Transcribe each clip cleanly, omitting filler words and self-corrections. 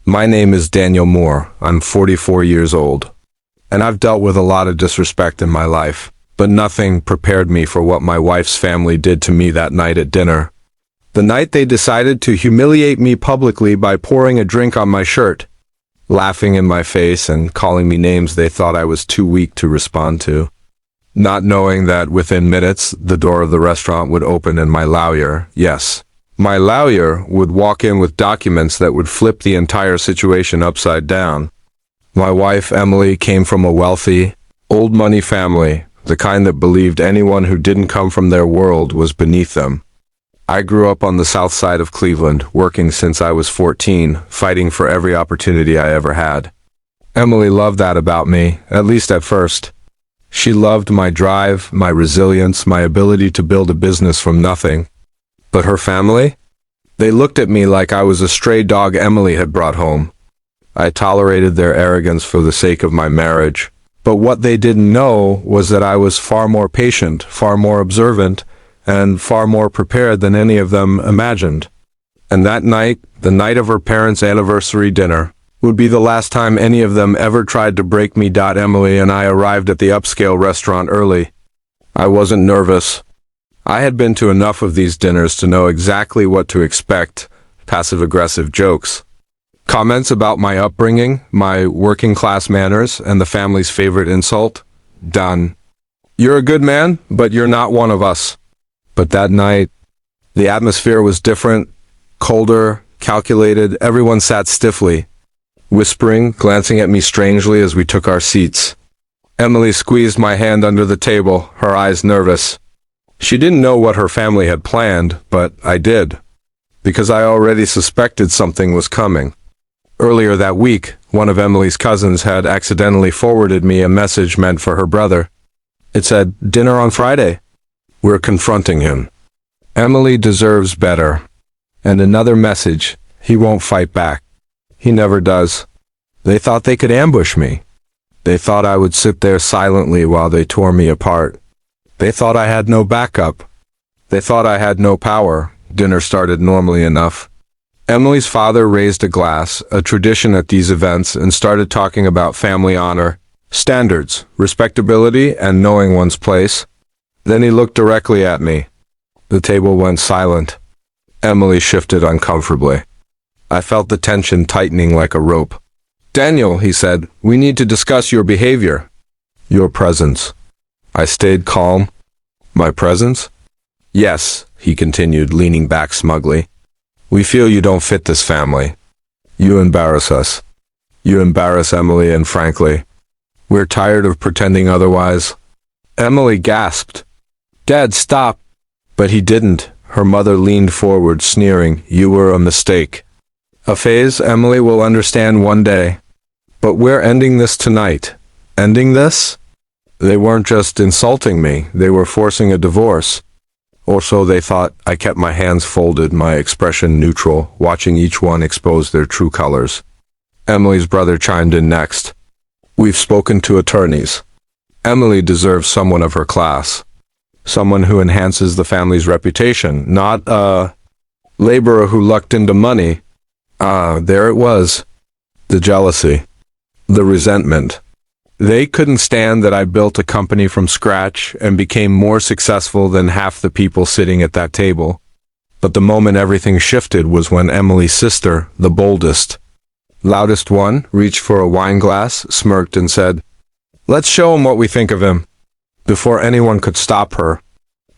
My name is Daniel Moore. I'm 44 years old. And I've dealt with a lot of disrespect in my life, but nothing prepared me for what my wife's family did to me that night at dinner. The night they decided to humiliate me publicly by pouring a drink on my shirt, laughing in my face and calling me names they thought I was too weak to respond to. Not knowing that within minutes, the door of the restaurant would open and my lawyer, yes, my lawyer would walk in with documents that would flip the entire situation upside down. My wife, Emily, came from a wealthy, old money family, the kind that believed anyone who didn't come from their world was beneath them. I grew up on the south side of Cleveland, working since I was 14, fighting for every opportunity I ever had. Emily loved that about me, at least at first. She loved my drive, my resilience, my ability to build a business from nothing. But her family? They looked at me like I was a stray dog Emily had brought home. I tolerated their arrogance for the sake of my marriage, but what they didn't know was that I was far more patient, far more observant, and far more prepared than any of them imagined. And that night, the night of her parents' anniversary dinner, would be the last time any of them ever tried to break me. Emily and I arrived at the upscale restaurant early. I wasn't nervous. I had been to enough of these dinners to know exactly what to expect, passive-aggressive jokes. Comments about my upbringing, my working-class manners, and the family's favorite insult? Done. You're a good man, but you're not one of us. But that night, the atmosphere was different, colder, calculated. Everyone sat stiffly, whispering, glancing at me strangely as we took our seats. Emily squeezed my hand under the table, her eyes nervous. She didn't know what her family had planned, but I did, because I already suspected something was coming. Earlier that week, one of Emily's cousins had accidentally forwarded me a message meant for her brother. It said, "Dinner on Friday." We're confronting him. Emily deserves better. And another message, he won't fight back. He never does. They thought they could ambush me. They thought I would sit there silently while they tore me apart. They thought I had no backup. They thought I had no power. Dinner started normally enough. Emily's father raised a glass, a tradition at these events, and started talking about family honor, standards, respectability, and knowing one's place. Then he looked directly at me. The table went silent. Emily shifted uncomfortably. I felt the tension tightening like a rope. "Daniel," he said, "we need to discuss your behavior." "Your presence." I stayed calm. "My presence?" "Yes," he continued, leaning back smugly. "We feel you don't fit this family. You embarrass us. You embarrass Emily, and frankly, we're tired of pretending otherwise." Emily gasped. "Dad, stop." But he didn't. Her mother leaned forward, sneering. "You were a mistake. A phase Emily will understand one day. But we're ending this tonight." Ending this? They weren't just insulting me, they were forcing a divorce. Or so they thought. I kept my hands folded, my expression neutral, watching each one expose their true colors. Emily's brother chimed in next. "We've spoken to attorneys. Emily deserves someone of her class. Someone who enhances the family's reputation, not a laborer who lucked into money." There it was. The jealousy. The resentment. They couldn't stand that I built a company from scratch and became more successful than half the people sitting at that table. But the moment everything shifted was when Emily's sister, the boldest, loudest one, reached for a wine glass, smirked, and said, "Let's show him what we think of him." Before anyone could stop her,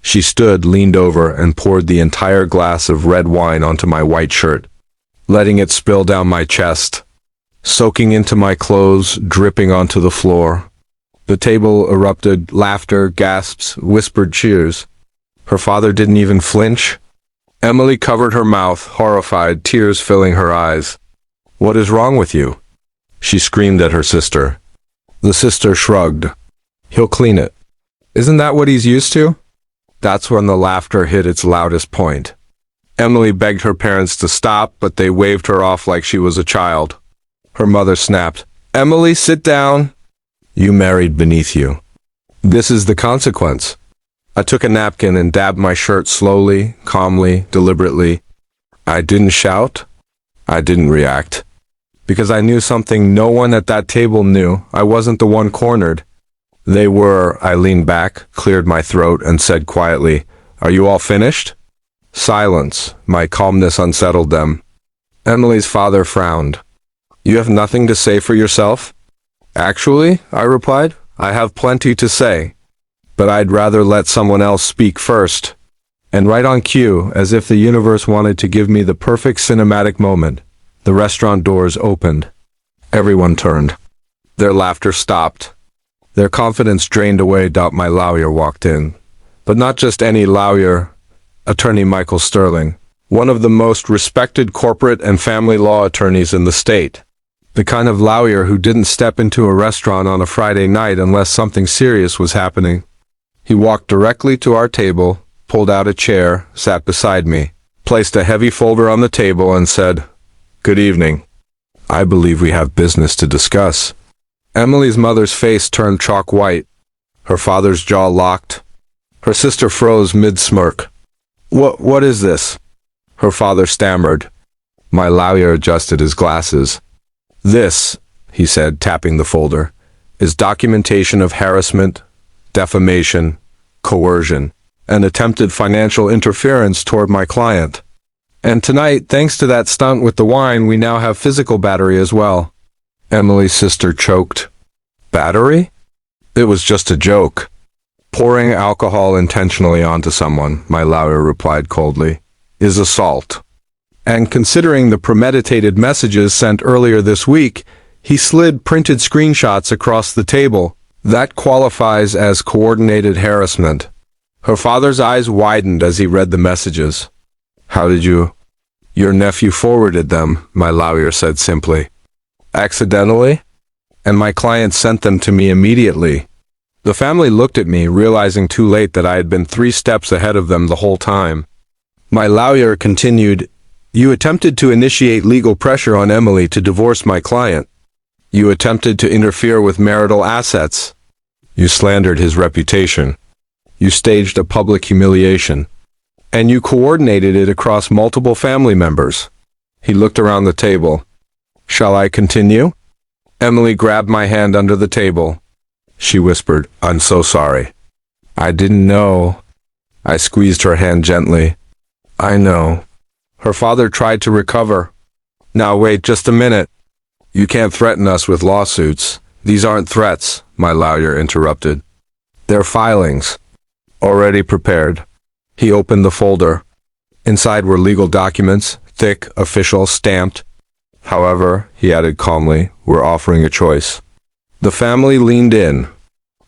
she stood, leaned over, and poured the entire glass of red wine onto my white shirt, letting it spill down my chest, soaking into my clothes, dripping onto the floor. The table erupted, laughter, gasps, whispered cheers. Her father didn't even flinch. Emily covered her mouth, horrified, tears filling her eyes. "What is wrong with you?" she screamed at her sister. The sister shrugged. "He'll clean it. Isn't that what he's used to?" That's when the laughter hit its loudest point. Emily begged her parents to stop, but they waved her off like she was a child. Her mother snapped, "Emily, sit down. You married beneath you. This is the consequence." I took a napkin and dabbed my shirt slowly, calmly, deliberately. I didn't shout. I didn't react. because I knew something no one at that table knew. I wasn't the one cornered. They were. I leaned back, cleared my throat, and said quietly, "Are you all finished?" Silence. My calmness unsettled them. Emily's father frowned. "You have nothing to say for yourself?" "Actually," I replied, "I have plenty to say. But I'd rather let someone else speak first." And right on cue, as if the universe wanted to give me the perfect cinematic moment, the restaurant doors opened. Everyone turned. Their laughter stopped. Their confidence drained away. My lawyer walked in. But not just any lawyer, Attorney Michael Sterling, one of the most respected corporate and family law attorneys in the state. The kind of lawyer who didn't step into a restaurant on a Friday night unless something serious was happening. He walked directly to our table, pulled out a chair, sat beside me, placed a heavy folder on the table, and said, "Good evening. I believe we have business to discuss." Emily's mother's face turned chalk white. Her father's jaw locked. Her sister froze mid-smirk. What is this?" her father stammered. My lawyer adjusted his glasses. "This," he said, tapping the folder, "is documentation of harassment, defamation, coercion, and attempted financial interference toward my client. And tonight, thanks to that stunt with the wine, we now have physical battery as well." Emily's sister choked. "Battery?" "It was just a joke. Pouring alcohol intentionally onto someone," my lawyer replied coldly, "is assault." And considering the premeditated messages sent earlier this week, he slid printed screenshots across the table. That qualifies as coordinated harassment. Her father's eyes widened as he read the messages. "How did you—" "Your nephew forwarded them," my lawyer said simply. "Accidentally?" "And my client sent them to me immediately." The family looked at me, realizing too late that I had been 3 steps ahead of them the whole time. My lawyer continued, "You attempted to initiate legal pressure on Emily to divorce my client. You attempted to interfere with marital assets. You slandered his reputation. You staged a public humiliation. And you coordinated it across multiple family members." He looked around the table. "Shall I continue?" Emily grabbed my hand under the table. She whispered, "I'm so sorry. I didn't know." I squeezed her hand gently. "I know." Her father tried to recover. "Now wait just a minute. You can't threaten us with lawsuits. These aren't threats," my lawyer interrupted. "They're filings. Already prepared." He opened the folder. Inside were legal documents, thick, official, stamped. "However," he added calmly, "we're offering a choice." The family leaned in,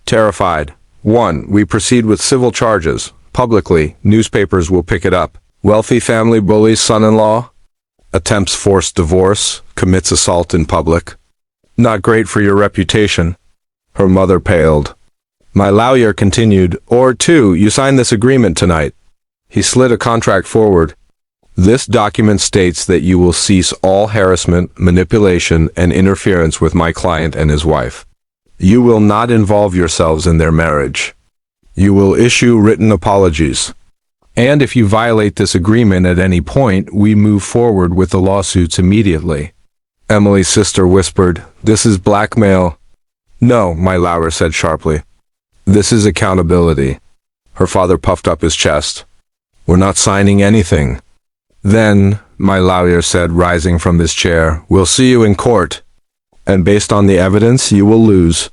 terrified. 1. We proceed with civil charges. Publicly, newspapers will pick it up. Wealthy family bullies son-in-law. Attempts forced divorce. Commits assault in public. Not great for your reputation. Her mother paled. My lawyer continued, "Or 2, you sign this agreement tonight." He slid a contract forward. "This document states that you will cease all harassment, manipulation, and interference with my client and his wife. You will not involve yourselves in their marriage. You will issue written apologies. And if you violate this agreement at any point, we move forward with the lawsuits immediately." Emily's sister whispered, "This is blackmail." "No," my lawyer said sharply. "This is accountability." Her father puffed up his chest. "We're not signing anything." "Then," my lawyer said, rising from his chair, "we'll see you in court. And based on the evidence, you will lose."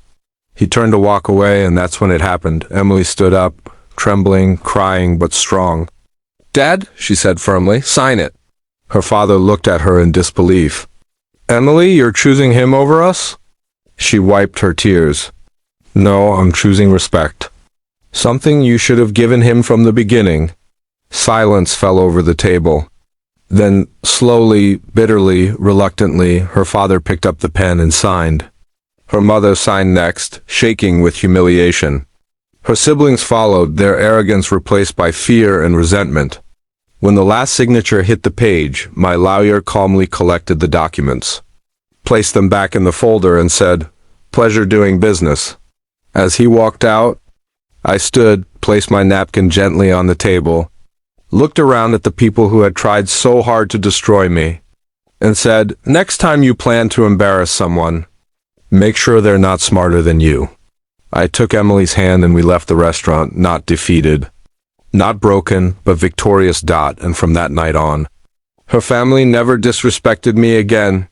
He turned to walk away, and that's when it happened. Emily stood up, trembling, crying, but strong. "Dad," she said firmly, "sign it." Her father looked at her in disbelief. "Emily, you're choosing him over us?" She wiped her tears. "No, I'm choosing respect. Something you should have given him from the beginning." Silence fell over the table. Then, slowly, bitterly, reluctantly, her father picked up the pen and signed. Her mother signed next, shaking with humiliation. Her siblings followed, their arrogance replaced by fear and resentment. When the last signature hit the page, my lawyer calmly collected the documents, placed them back in the folder, and said, "Pleasure doing business." As he walked out, I stood, placed my napkin gently on the table, looked around at the people who had tried so hard to destroy me. and said, "Next time you plan to embarrass someone, make sure they're not smarter than you." I took Emily's hand and we left the restaurant, not defeated, not broken, but victorious. And from that night on, her family never disrespected me again.